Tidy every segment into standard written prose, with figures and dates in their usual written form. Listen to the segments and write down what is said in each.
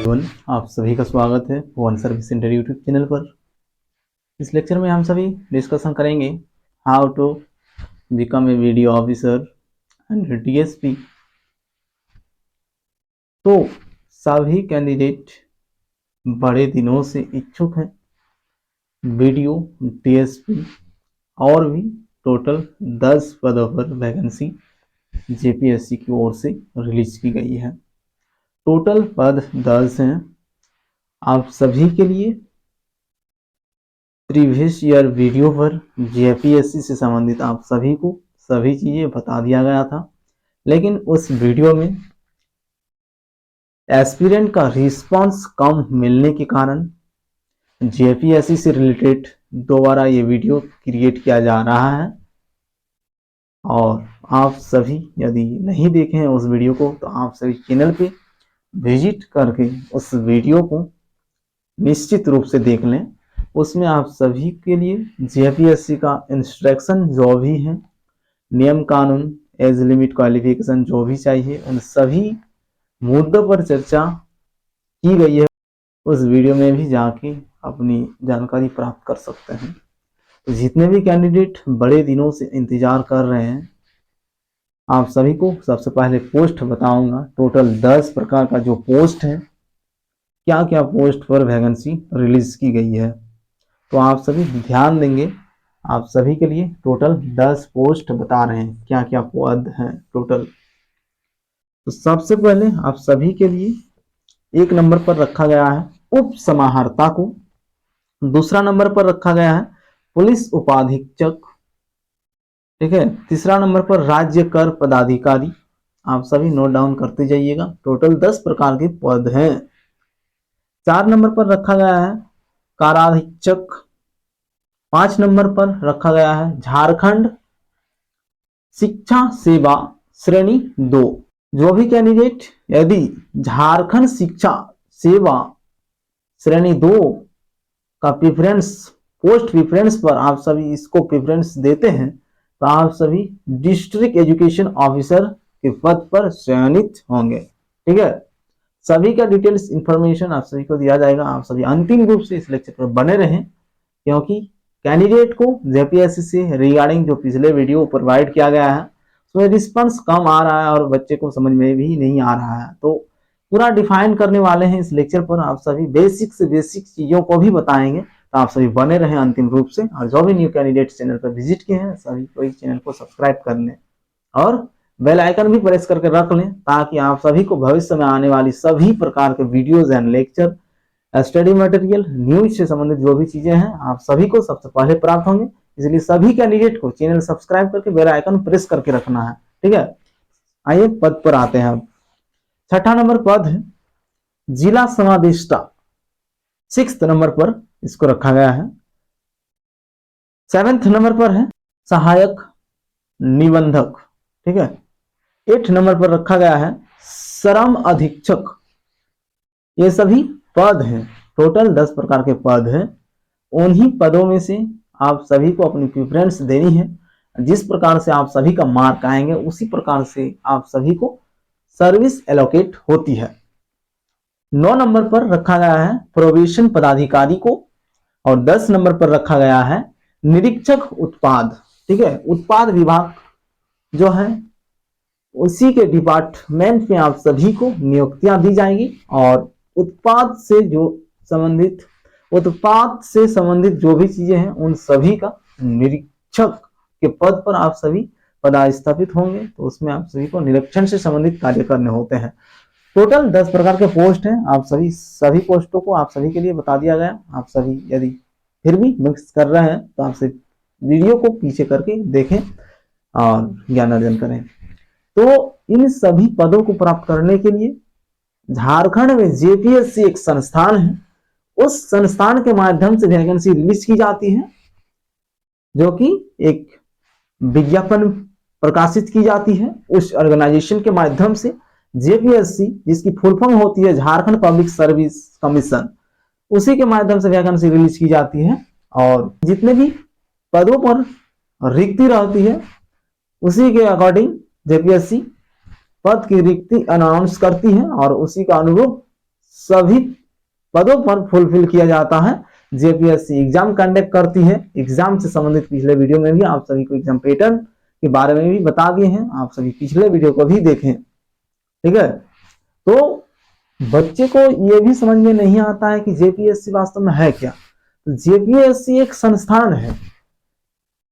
Everyone, आप सभी का स्वागत है one service center YouTube channel पर। इस लेक्चर में हम सभी डिस्कशन करेंगे how to become a BDO officer and DSP. तो सभी कैंडिडेट बड़े दिनों से इच्छुक हैं वीडियो डीएसपी और भी टोटल 10 पदों पर वैकेंसी जेपीएससी की ओर से रिलीज की गई है। टोटल पद 10 हैं। आप सभी के लिए प्रीवियस ईयर वीडियो पर जेपीएससी से संबंधित आप सभी को सभी चीज़ें बता दिया गया था, लेकिन उस वीडियो में एस्पिरेंट का रिस्पांस कम मिलने के कारण जेपीएससी से रिलेटेड दोबारा ये वीडियो क्रिएट किया जा रहा है। और आप सभी यदि नहीं देखे हैं उस वीडियो को तो आप सभी चैनल पे विजिट करके उस वीडियो को निश्चित रूप से देख लें। उसमें आप सभी के लिए जेपीएससी का इंस्ट्रक्शन जो भी है, नियम कानून, एज लिमिट, क्वालिफिकेशन जो भी चाहिए, उन सभी मुद्दों पर चर्चा की गई है। उस वीडियो में भी जाके अपनी जानकारी प्राप्त कर सकते हैं। तो जितने भी कैंडिडेट बड़े दिनों से इंतजार कर रहे हैं, आप सभी को सबसे पहले पोस्ट बताऊंगा। टोटल 10 प्रकार का जो पोस्ट है, क्या क्या पोस्ट पर वैकेंसी रिलीज की गई है, तो आप सभी ध्यान देंगे। आप सभी के लिए टोटल 10 पोस्ट बता रहे हैं, क्या क्या पद हैं टोटल। तो सबसे पहले आप सभी के लिए 1 नंबर पर रखा गया है उप समाहर्ता को। दूसरा नंबर पर रखा गया है पुलिस उपाधीक्षक, ठीक है। तीसरा नंबर पर राज्य कर पदाधिकारी। आप सभी नोट डाउन करते जाइएगा। टोटल 10 प्रकार के पद हैं। 4 नंबर पर रखा गया है काराधीक्षक। 5 नंबर पर रखा गया है झारखंड शिक्षा सेवा श्रेणी 2। जो भी कैंडिडेट यदि झारखंड शिक्षा सेवा श्रेणी 2 का प्रेफरेंस, पोस्ट प्रेफरेंस पर आप सभी इसको प्रेफरेंस देते हैं, तो आप सभी डिस्ट्रिक्ट एजुकेशन ऑफिसर के पद पर चयनित होंगे, ठीक है। सभी का डिटेल्स इंफॉर्मेशन आप सभी को दिया जाएगा। आप सभी अंतिम रूप से इस लेक्चर पर बने रहें, क्योंकि कैंडिडेट को जेपीएससी से रिगार्डिंग जो पिछले वीडियो प्रोवाइड किया गया है उसमें रिस्पांस कम आ रहा है और बच्चे को समझ में भी नहीं आ रहा है। तो पूरा डिफाइन करने वाले हैं इस लेक्चर पर। आप सभी बेसिक से बेसिक चीजों को भी बताएंगे, तो आप सभी बने रहें अंतिम रूप से। और जो भी न्यू कैंडिडेट चैनल पर विजिट किए हैं सभी को इस चैनल को सब्सक्राइब कर लें और बेल आइकन भी प्रेस करके रख लें, ताकि आप सभी को भविष्य में आने वाली सभी प्रकार के videos and lecture, study material, news से संबंधित जो भी चीजें हैं आप सभी को सबसे पहले प्राप्त होंगे। इसलिए सभी कैंडिडेट को चैनल सब्सक्राइब करके बेल आइकन प्रेस करके रखना है, ठीक है। आइए पद पर आते हैं। अब 6ठा नंबर पद है जिला समादेष्टा। 6th नंबर पर इसको रखा गया है। 7th नंबर पर है सहायक निबंधक, ठीक है। 8 नंबर पर रखा गया है श्रम अधीक्षक। ये सभी पद हैं। टोटल 10 प्रकार के पद हैं। उन्हीं पदों में से आप सभी को अपनी प्रेफरेंस देनी है। जिस प्रकार से आप सभी का मार्क आएंगे उसी प्रकार से आप सभी को सर्विस एलोकेट होती है। 9 नंबर पर रखा गया है प्रोबेशन पदाधिकारी को और 10 नंबर पर रखा गया है निरीक्षक उत्पाद, ठीक है। उत्पाद विभाग जो है उसी के डिपार्टमेंट में आप सभी को नियुक्तियां दी जाएंगी और उत्पाद से संबंधित जो भी चीजें हैं उन सभी का निरीक्षक के पद पर आप सभी पदस्थापित होंगे। तो उसमें आप सभी को निरीक्षण से संबंधित कार्य करने होते हैं। टोटल 10 प्रकार के पोस्ट हैं। आप सभी पोस्टों को आप सभी के लिए बता दिया गया। आप सभी यदि फिर भी मिक्स कर रहे हैं तो आपसे वीडियो को पीछे करके देखें और ज्ञान अर्जन करें। तो इन सभी पदों को प्राप्त करने के लिए झारखंड में जेपीएससी एक संस्थान है, उस संस्थान के माध्यम से वैकेंसी रिलीज की जाती है, जो कि एक विज्ञापन प्रकाशित की जाती है उस ऑर्गेनाइजेशन के माध्यम से। जेपीएससी जिसकी फुल फॉर्म होती है झारखंड पब्लिक सर्विस कमीशन, उसी के माध्यम से वैकेंसी रिलीज की जाती है और जितने भी पदों पर रिक्ति रहती है उसी के अकॉर्डिंग जेपीएससी पद की रिक्ति अनाउंस करती है और उसी का अनुरूप सभी पदों पर फुलफिल किया जाता है। जेपीएससी एग्जाम कंडक्ट करती है। एग्जाम से संबंधित पिछले वीडियो में भी आप सभी को एग्जाम पैटर्न के बारे में भी बता दिए हैं, आप सभी पिछले वीडियो को भी देखें। ठीक है, तो बच्चे को यह भी समझ में नहीं आता है कि जेपीएससी वास्तव में है क्या। तो जेपीएससी एक संस्थान है,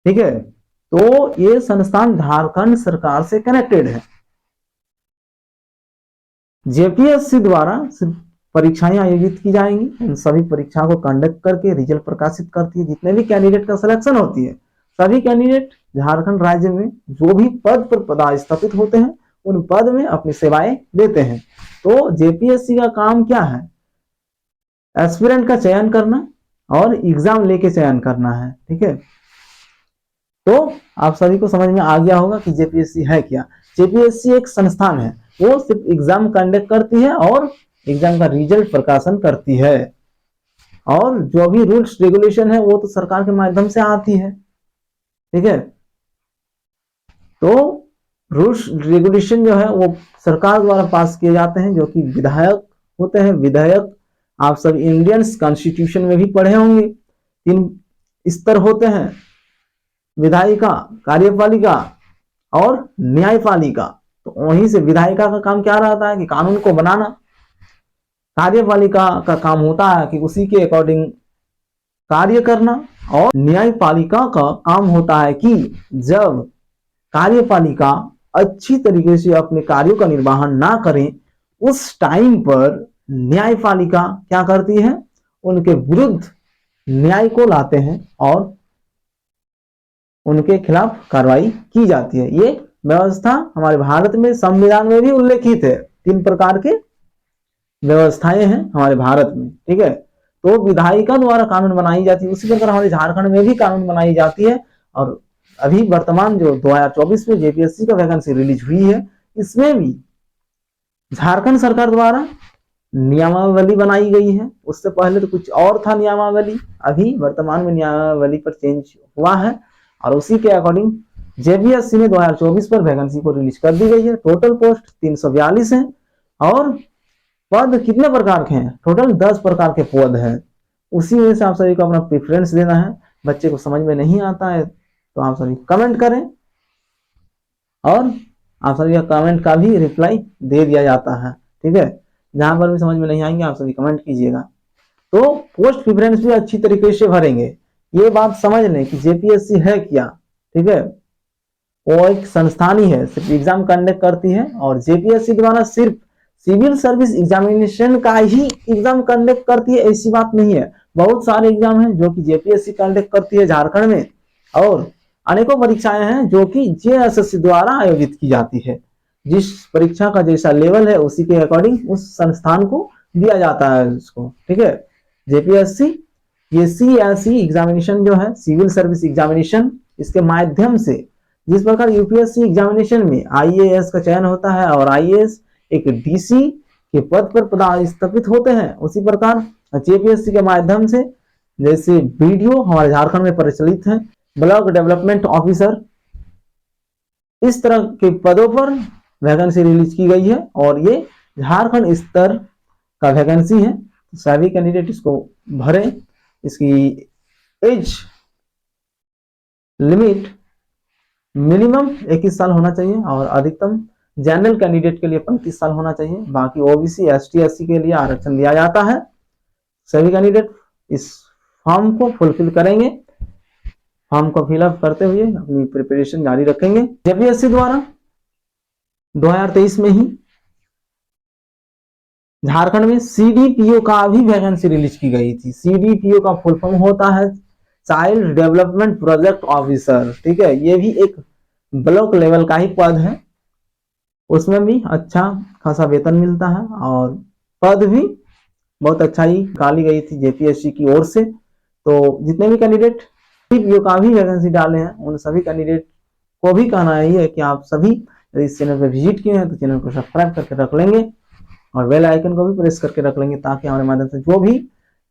ठीक है, तो ये संस्थान झारखंड सरकार से कनेक्टेड है। जेपीएससी द्वारा परीक्षाएं आयोजित की जाएंगी, उन सभी परीक्षा को कंडक्ट करके रिजल्ट प्रकाशित करती है। जितने भी कैंडिडेट का सिलेक्शन होती है, सभी कैंडिडेट झारखंड राज्य में जो भी पद पर पदस्थापित होते हैं उन पद में अपनी सेवाएं देते हैं। तो जेपीएससी का काम क्या है? एस्पिरेंट का चयन करना और एग्जाम लेके चयन करना है। ठीक है, तो आप सभी को समझ में आ गया होगा कि जेपीएससी है क्या। जेपीएससी एक संस्थान है, वो सिर्फ एग्जाम कंडक्ट करती है और एग्जाम का रिजल्ट प्रकाशन करती है, और जो भी रूल्स रेगुलेशन है वो तो सरकार के माध्यम से आती है। ठीक है, तो रूल्स रेगुलेशन जो है वो सरकार द्वारा पास किए जाते हैं, जो कि विधायक होते हैं। विधायक आप सब इंडियन कॉन्स्टिट्यूशन में भी पढ़े होंगे, 3 स्तर होते हैं, विधायिका, कार्यपालिका और न्यायपालिका। तो वहीं से विधायिका का काम क्या रहता है कि कानून को बनाना, कार्यपालिका का काम होता है कि उसी के अकॉर्डिंग कार्य करना, और न्यायपालिका का काम होता है कि जब कार्यपालिका अच्छी तरीके से अपने कार्यों का निर्वहन ना करें उस टाइम पर न्यायपालिका क्या करती है, उनके विरुद्ध न्याय को लाते हैं और उनके खिलाफ कार्रवाई की जाती है। ये व्यवस्था हमारे भारत में संविधान में भी उल्लेखित है। 3 प्रकार के व्यवस्थाएं हैं हमारे भारत में। ठीक है, तो विधायिका द्वारा कानून बनाई जाती है, उसी प्रकार हमारे झारखंड में भी कानून बनाई जाती है। और अभी वर्तमान जो 2024 में जेपीएससी का वैकेंसी रिलीज हुई है, इसमें भी झारखंड सरकार द्वारा नियमावली बनाई गई है। उससे पहले तो कुछ और था नियमावली, अभी वर्तमान में नियमावली पर चेंज हुआ है और उसी के अकॉर्डिंग जेपीएससी ने 2024 पर वैकेंसी को रिलीज कर दी गई है। टोटल पोस्ट 342 है और पद कितने प्रकार के हैं? टोटल 10 प्रकार के पद हैं। उसी वजह से आप सभी को अपना प्रेफरेंस देना है। बच्चे को समझ में नहीं आता है तो आप सभी कमेंट करें और आप सभी का कमेंट का भी रिप्लाई दे दिया जाता है। ठीक है, जहां पर भी समझ में नहीं आएंगे आप सभी कमेंट कीजिएगा, तो पोस्ट प्रेफरेंस भी अच्छी तरीके से भरेंगे। ये बात समझ लें कि जेपीएससी है क्या। ठीक है, वो एक संस्थान ही है, सिर्फ एग्जाम कंडक्ट करती है और जेपीएससी द्वारा सिर्फ सिविल सर्विस एग्जामिनेशन का ही एग्जाम कंडक्ट करती है ऐसी बात नहीं है। बहुत सारे एग्जाम हैं जो कि जेपीएससी कंडक्ट करती है झारखंड में, और अनेकों परीक्षाएं हैं जो कि जेएसएससी द्वारा आयोजित की जाती है। जिस परीक्षा का जैसा लेवल है उसी के अकॉर्डिंग उस संस्थान को दिया जाता है उसको। ठीक है, जेपीएससी ये सीएसई एग्जामिनेशन जो है, सिविल सर्विस एग्जामिनेशन, इसके माध्यम से जिस प्रकार यूपीएससी एग्जामिनेशन में आईएएस का चयन होता है और आईएएस एक डीसी के पद पर पदस्थापित होते हैं, उसी प्रकार जेपीएससी के माध्यम से जैसे वीडियो हमारे झारखंड में प्रचलित है, ब्लॉक डेवलपमेंट ऑफिसर, इस तरह के पदों पर वैकेंसी रिलीज की गई है और ये झारखंड स्तर का वैकेंसी है। सभी कैंडिडेट इसको भरें। इसकी एज लिमिट मिनिमम 21 साल होना चाहिए और अधिकतम जनरल कैंडिडेट के लिए 35 साल होना चाहिए। बाकी ओबीसी एसटी एससी के लिए आरक्षण दिया जाता है। सभी कैंडिडेट इस फॉर्म को फुलफिल करेंगे, फॉर्म को फिलअप करते हुए अपनी प्रिपरेशन जारी रखेंगे। जेपीएससी द्वारा 2023 में ही झारखंड में सीडीपीओ का भी वैकेंसी रिलीज की गई थी। सीडीपीओ का फुल फॉर्म होता है चाइल्ड डेवलपमेंट प्रोजेक्ट ऑफिसर। ठीक है, ये भी एक ब्लॉक लेवल का ही पद है, उसमें भी अच्छा खासा वेतन मिलता है और पद भी बहुत अच्छा ही निकाली गई थी जेपीएससी की ओर से। तो जितने भी कैंडिडेट सीडीपीओ का भी वैकेंसी डाले हैं उन सभी कैंडिडेट को भी कहना यही है कि आप सभी यदि इस चैनल पर विजिट किए हैं तो चैनल को सब्सक्राइब करके रख लेंगे और बेल आइकन को भी प्रेस करके रख लेंगे, ताकि हमारे माध्यम से जो भी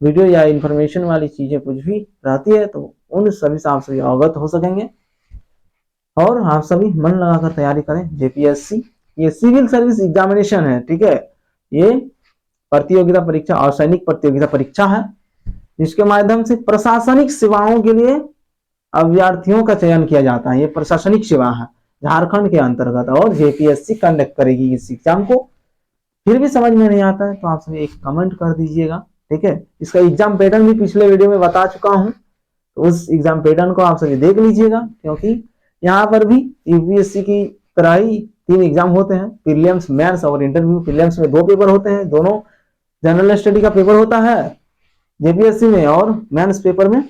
वीडियो या इन्फॉर्मेशन वाली चीजें कुछ भी रहती है तो उन सभी से आप सभी अवगत हो सकेंगे। और आप सभी मन लगाकर तैयारी करें। जेपीएससी ये सिविल सर्विस एग्जामिनेशन है। ठीक है, ये प्रतियोगिता परीक्षा और सैनिक प्रतियोगिता परीक्षा है, जिसके माध्यम से प्रशासनिक सेवाओं के लिए अभ्यर्थियों का चयन किया जाता है। ये प्रशासनिक सेवा है झारखंड के अंतर्गत, और जेपीएससी कंडक्ट करेगी इस एग्जाम को। फिर भी समझ में नहीं आता है तो आप सभी एक कमेंट कर दीजिएगा, ठीक है। इसका एग्जाम पैटर्न भी पिछले वीडियो में बता चुका हूं, तो उस एग्जाम पैटर्न को आप सभी देख लीजिएगा, क्योंकि यहाँ पर भी यूपीएससी की तरह ही 3 एग्जाम होते हैं, प्रीलिम्स, मेंस और इंटरव्यू। प्रीलिम्स में 2 पेपर होते हैं, दोनों जनरल स्टडी का पेपर होता है जेपीएससी में, और मेंस पेपर में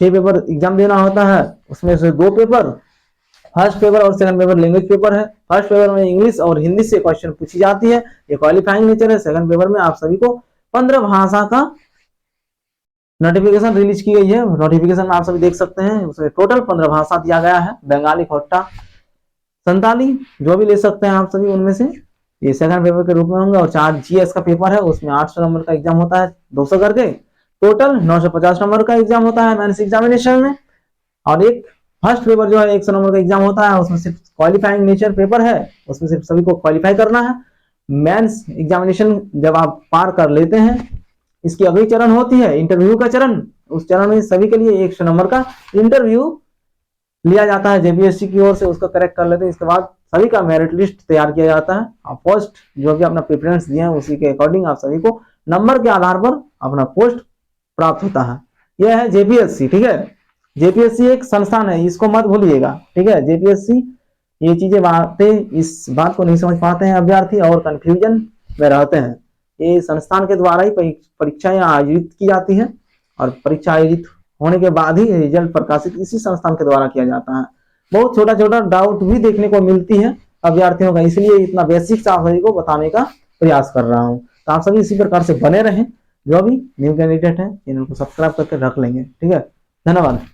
6 पेपर एग्जाम देना होता है। उसमें से 2 पेपर, फर्स्ट पेपर और सेकंड पेपर लैंग्वेज पेपर है। फर्स्ट पेपर में इंग्लिश और हिंदी से क्वेश्चन पूछी जाती है, ये क्वालिफाइंग नेचर है। सेकंड पेपर में आप सभी को 15 भाषा का नोटिफिकेशन रिलीज की गई है। नोटिफिकेशन आप सभी देख सकते हैं, उसमें टोटल 15 भाषा दिया गया है, बंगाली, खोट्टा, संताली, जो भी ले सकते हैं आप सभी उनमें से। ये सेकंड पेपर के रूप में होंगे। और 4 जीएस का पेपर है, उसमें 800 नंबर का एग्जाम होता है, 200 करके टोटल 950 नंबर का एग्जाम होता है मेंस एग्जामिनेशन में। और एक फर्स्ट पेपर जो है 100 नंबर का एग्जाम होता है, उसमें सिर्फ क्वालिफाइंग नेचर पेपर है, उसमें सिर्फ सभी को क्वालिफाई करना है। मेंस एग्जामिनेशन जब आप पार कर लेते हैं, इसकी अगली चरण होती है इंटरव्यू का चरण। उस चरण में सभी के लिए 100 नंबर का इंटरव्यू लिया जाता है जेपीएससी की ओर से, उसको करेक्ट कर लेते हैं। इसके बाद सभी का मेरिट लिस्ट तैयार किया जाता है, और पोस्ट जो भी अपना प्रेफरेंस दिए हैं उसी के अकॉर्डिंग आप सभी को नंबर के आधार पर अपना पोस्ट प्राप्त होता है। यह है जेपीएससी, ठीक है। जेपीएससी एक संस्थान है, इसको मत भूलिएगा, ठीक है। जेपीएससी ये चीजें बातें, इस बात को नहीं समझ पाते हैं अभ्यर्थी और कंफ्यूजन में रहते हैं। ये संस्थान के द्वारा ही परीक्षाएं आयोजित की जाती है, और परीक्षा आयोजित होने के बाद ही रिजल्ट प्रकाशित इसी संस्थान के द्वारा किया जाता है। बहुत छोटा छोटा डाउट भी देखने को मिलती है अभ्यर्थियों का, इसलिए इतना बेसिक आप सभी को बताने का प्रयास कर रहा हूँ। तो आप सभी इसी प्रकार से बने रहें। जो भी न्यू कैंडिडेट है चैनल को सब्सक्राइब करके रख लेंगे, ठीक है। धन्यवाद।